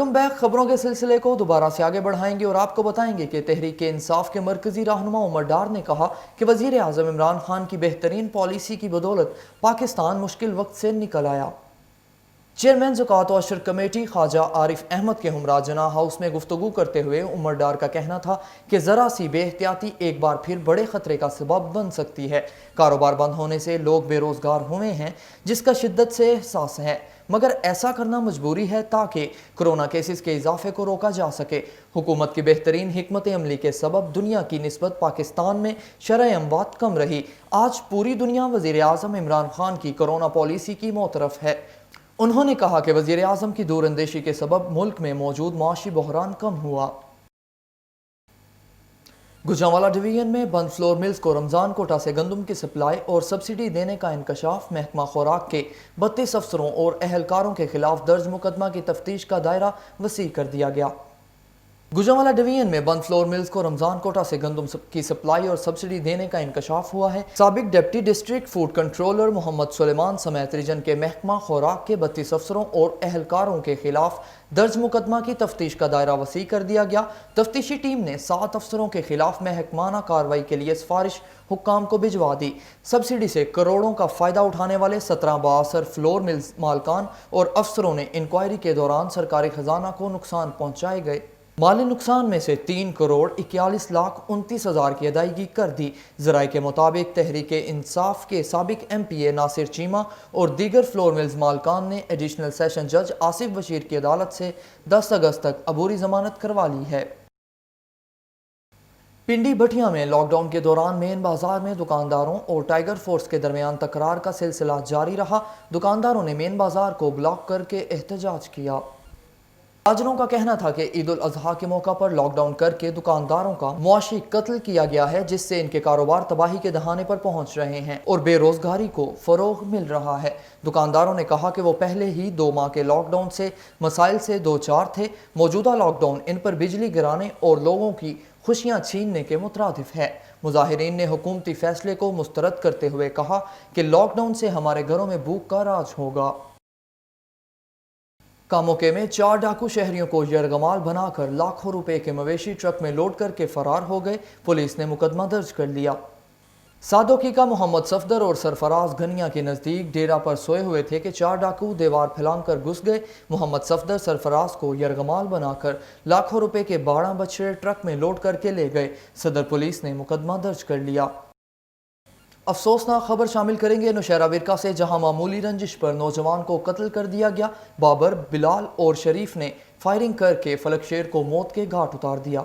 Welcome back. खबरों के सिलसिले को दोबारा से आगे बढ़ाएंगे और आपको बताएंगे कि तहरीक इंसाफ के मरकजी रहनुमा उमर डार ने कहा कि वजीर आज़म इमरान खान की बेहतरीन पॉलिसी की बदौलत पाकिस्तान मुश्किल वक्त से निकल आया। चेयरमैन ज़कात व अशर कमेटी ख्वाजा आरिफ अहमद के हमरा जना हाउस में गुफ्तगू करते हुए उमर डार का कहना था कि ज़रा सी बेहतियाती एक बार फिर बड़े ख़तरे का सबब बन सकती है। कारोबार बंद होने से लोग बेरोज़गार हुए हैं, जिसका शिद्दत से एहसास है, मगर ऐसा करना मजबूरी है ताकि कोरोना केसेस के इजाफे को रोका जा सके। हुकूमत की बेहतरीन हिकमत अमली के सबब दुनिया की निस्बत पाकिस्तान में शरह अमवात कम रही। आज पूरी दुनिया वज़ीर आज़म इमरान खान की कोरोना पॉलिसी की मोतरफ है। उन्होंने कहा कि वज़ीर आज़म की दूरअंदेशी के सबब मुल्क में मौजूद माशी बहरान कम हुआ। गुजरांवाला डिवीजन में बंद फ्लोर मिल्स को रमज़ान कोटा से गंदम की सप्लाई और सब्सिडी देने का इंकशाफ। महकमा खुराक के 32 अफसरों और अहलकारों के खिलाफ दर्ज मुकदमा की तफ्तीश का दायरा वसी कर दिया गया। गुजरांवाला डिवीजन में बंद फ्लोर मिल्स को रमजान कोटा से गंदम की सप्लाई और सब्सिडी देने का इंकशाफ हुआ है। साबिक deputy district food controller Mohammad Suleman समेत रीजन के महकमा खुराक के 32 अफसरों और अहलकारों के खिलाफ दर्ज मुकदमा की तफ्तीश का दायरा वसी कर दिया गया। तफ्तीशी टीम ने 7 अफसरों के खिलाफ महकमाना कार्रवाई के लिए सिफारिश हुक्काम को भिजवा दी। सब्सिडी से करोड़ों का फायदा उठाने वाले 17 बाअसर फ्लोर मिल्स मालकान और अफसरों ने इंक्वायरी के दौरान सरकारी खजाना को नुकसान पहुंचाए गए। माली नुकसान में से 3,41,29,000 की अदायगी कर दी। ज़राए के मुताबिक तहरीक इंसाफ के साबिक MPA नासिर चीमा और दीगर फ्लोर मिल्स मालकान ने एडिशनल सेशन जज आसिफ बशीर की अदालत से 10 अगस्त तक अबूरी जमानत करवा ली है। पिंडी भटिया में लॉकडाउन के दौरान मेन बाजार में दुकानदारों और टाइगर फोर्स के दरमियान तकरार का सिलसिला जारी रहा। दुकानदारों ने मेन बाजार को ब्लॉक करके एहतजाज किया। ताजरों का कहना था कि ईद उल अजहा के मौका पर लॉकडाउन करके दुकानदारों का मुआशी कत्ल किया गया है, जिससे इनके कारोबार तबाही के दहाने पर पहुंच रहे हैं और बेरोजगारी को फरोग मिल रहा है। दुकानदारों ने कहा कि वो पहले ही 2 माह के लॉकडाउन से मसाइल से दो चार थे। मौजूदा लॉकडाउन इन पर बिजली गिराने और लोगों की खुशियां छीनने के मुतरादिफ है। मुजाहिरीन ने हुकूमती फैसले को मुस्तरद करते हुए कहा कि लॉकडाउन से हमारे घरों में भूख का राज होगा। कामोके में 4 डाकू शहरियों को यरगमाल बनाकर लाखों रुपए के मवेशी ट्रक में लोड करके फरार हो गए। पुलिस ने मुकदमा दर्ज कर लिया। सादोकी का मोहम्मद सफदर और सरफराज घनिया के नज़दीक डेरा पर सोए हुए थे कि 4 डाकू दीवार फैलाकर घुस गए। मोहम्मद सफदर सरफराज को यरगमाल बनाकर लाखों रुपए के 12 बछड़े ट्रक में लोड करके ले गए। सदर पुलिस ने मुकदमा दर्ज कर लिया। अफसोसनाक खबर शामिल करेंगे नौशहरा विरका से, जहां मामूली रंजिश पर नौजवान को कत्ल कर दिया गया। बाबर, बिलाल और शरीफ ने फायरिंग करके फलक शेर को मौत के घाट उतार दिया।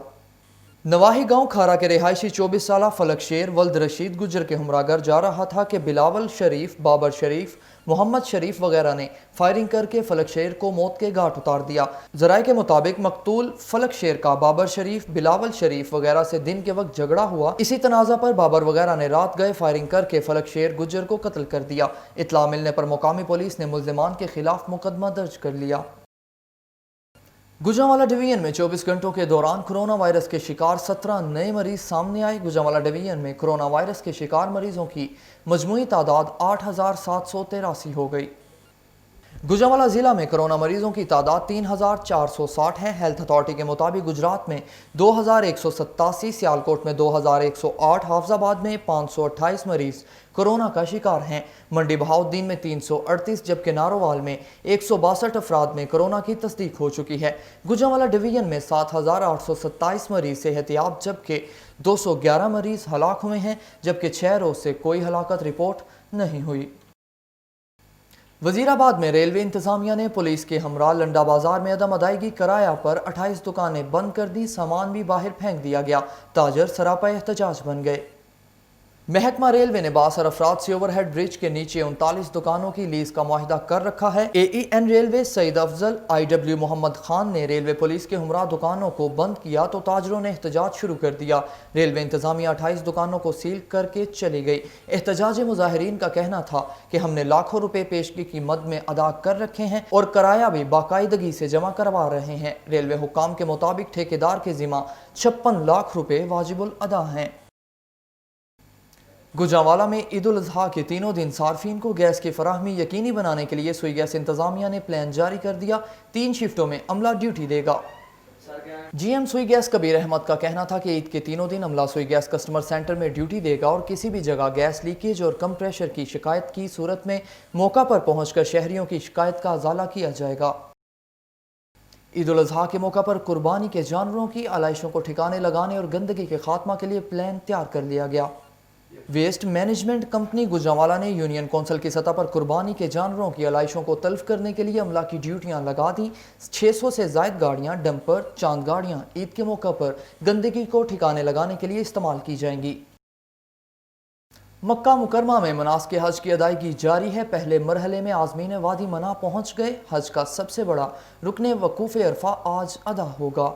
नवाही गांव खारा के रिहायशी 24 साला फलक शेर वल्द रशीद गुजर के हमरागर जा रहा था कि बिलावल शरीफ, बाबर शरीफ, मोहम्मद शरीफ वगैरह ने फायरिंग करके फलक शेर को मौत के घाट उतार दिया। ज़राए के मुताबिक मकतूल फलक शेर का बाबर शरीफ, बिलावल शरीफ वगैरह से दिन के वक्त झगड़ा हुआ। इसी तनाज़ा पर बाबर वगैरह ने रात गए फायरिंग करके फलक शेर गुजर को कत्ल कर दिया। इत्तला मिलने पर मुकामी पुलिस ने मुल्ज़िमान के खिलाफ मुकदमा दर्ज कर लिया। गुजरांवाला डिवीजन में 24 घंटों के दौरान कोरोना वायरस के शिकार 17 नए मरीज सामने आए। गुजरांवाला डिवीजन में कोरोना वायरस के शिकार मरीजों की मजमूई तादाद 8,783 हो गई। गुजरांवाला जिला में कोरोना मरीजों की तादाद 3,460 है। हेल्थ अथॉरिटी के मुताबिक गुजरात में 2,187, सियालकोट में 2,108, हाफजाबाद में 528 मरीज कोरोना का शिकार हैं। मंडी बहाउद्दीन में 338, जबकि नारोवाल में 162 अफराद में कोरोना की तस्दीक हो चुकी है। गुजरांवाला डिवीजन में 7,827 मरीज सेहतियाब, जबकि 211 मरीज हलाक हुए हैं, जबकि 6 रोज से कोई हलाकत रिपोर्ट नहीं हुई। वजीराबाद में रेलवे इंतजामिया ने पुलिस के हमरा लंडा बाजार में अदम अदायगी कराया पर 28 दुकानें बंद कर दी, सामान भी बाहर फेंक दिया गया। ताजर सरापा एहतजाज बन गए। महकमा रेलवे ने 62 अफराद से ओवरहेड ब्रिज के नीचे 39 दुकानों की लीज का मुआहिदा कर रखा है। AEN railway Saeed Afzal IW Mohammad Khan ने रेलवे पुलिस के हमरा दुकानों को बंद किया तो ताजरों ने एहतजाज शुरू कर दिया। रेलवे इंतजामिया 28 दुकानों को सील करके चली गई। एहतजाजी मुजाहिरीन का कहना था कि हमने लाखों रुपए पेशगी की मद में अदा कर रखे हैं और किराया भी बाकायदगी से जमा करवा रहे हैं। रेलवे हुक्काम के मुताबिक ठेकेदार के जिम्मा 56 लाख रुपए वाजिबुल अदा हैं। गुजरांवाला में ईद उल अजहा के तीनों दिन सार्फिन को गैस की फराहमी यकीनी बनाने के लिए सुई गैस इंतजामिया ने प्लान जारी कर दिया। 3 शिफ्टों में अमला ड्यूटी देगा। जीएम सुई गैस कबीर अहमद का कहना था कि ईद के तीनों दिन अमला सुई गैस कस्टमर सेंटर में ड्यूटी देगा और किसी भी जगह गैस लीकेज और कम प्रेशर की शिकायत की सूरत में मौका पर पहुंचकर शहरियों की शिकायत का अजाला किया जाएगा। ईद उल अजहा के मौका पर कुर्बानी के जानवरों की आलाइशों को ठिकाने लगाने और गंदगी के खात्मा के लिए प्लान तैयार कर लिया गया। वेस्ट मैनेजमेंट कंपनी गुजरांवाला ने यूनियन कौंसिल की सतह पर कुर्बानी के जानवरों की आलाइशों को तल्फ करने के लिए अमला की ड्यूटियां लगा दी। 600 से ज़ायद गाड़ियां, डंपर, चांद गाड़ियां ईद के मौका पर गंदगी को ठिकाने लगाने के लिए इस्तेमाल की जाएंगी। मक्का मुकरमा में मनासिक हज की अदायगी जारी है। पहले मरहले में आज़मीन वादी मना पहुँच गए। हज का सबसे बड़ा रुकने वकूफ़ अरफा आज अदा होगा।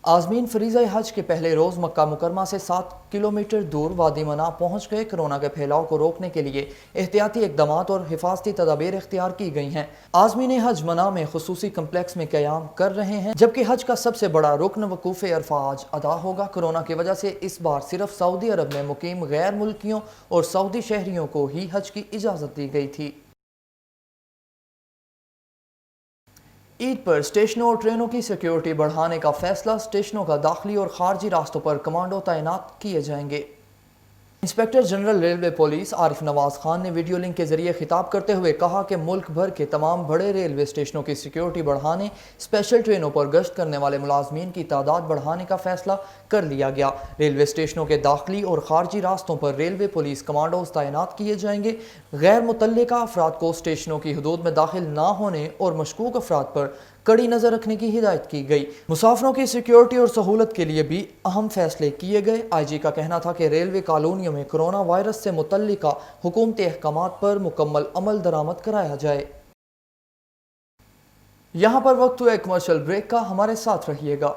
आज़मीन फरीज़ा हज के पहले रोज़ मक्का मुकरमा से 7 किलोमीटर दूर वादी मना पहुँच गए। कोरोना के फैलाव को रोकने के लिए एहतियाती इक़दामात और हिफाजती तदाबीर इख्तियार की गई हैं। आज़मीन हज मना में खुसूसी कम्प्लेक्स में क़याम कर रहे हैं, जबकि हज का सबसे बड़ा रुकन वकूफ़ अरफा आज अदा होगा। कोरोना की वजह से इस बार सिर्फ सऊदी अरब में मुकीम गैर मुल्कियों और सऊदी शहरियों को ही हज की इजाज़त दी गई थी। ईद पर स्टेशनों और ट्रेनों की सिक्योरिटी बढ़ाने का फैसला। स्टेशनों का दाखिली और खारजी रास्तों पर कमांडो तैनात किए जाएंगे। Inspector general railway police Arif Nawaz Khan ने वीडियो लिंक के जरिए खिताब करते हुए कहा कि मुल्क भर के तमाम बड़े रेलवे स्टेशनों की सिक्योरिटी बढ़ाने, स्पेशल ट्रेनों पर गश्त करने वाले मुलाजमीन की तादाद बढ़ाने का फैसला कर लिया गया। रेलवे स्टेशनों के दाखिली और खारजी रास्तों पर रेलवे पुलिस कमांडोज तैनात किए जाएंगे। गैर मुतल्लिका अफराद को स्टेशनों की हदूद में दाखिल ना होने और मशकूक अफराद पर कड़ी नज़र रखने की हिदायत की गई। मुसाफिरों की सिक्योरिटी और सहूलत के लिए भी अहम फैसले किए गए। आईजी का कहना था कि रेलवे कॉलोनियों में कोरोना वायरस से मुतल्लिका हुकूमती अहकामात पर मुकम्मल अमल दरामद कराया जाए। यहाँ पर वक्त हुआ एक कमर्शियल ब्रेक का, हमारे साथ रहिएगा।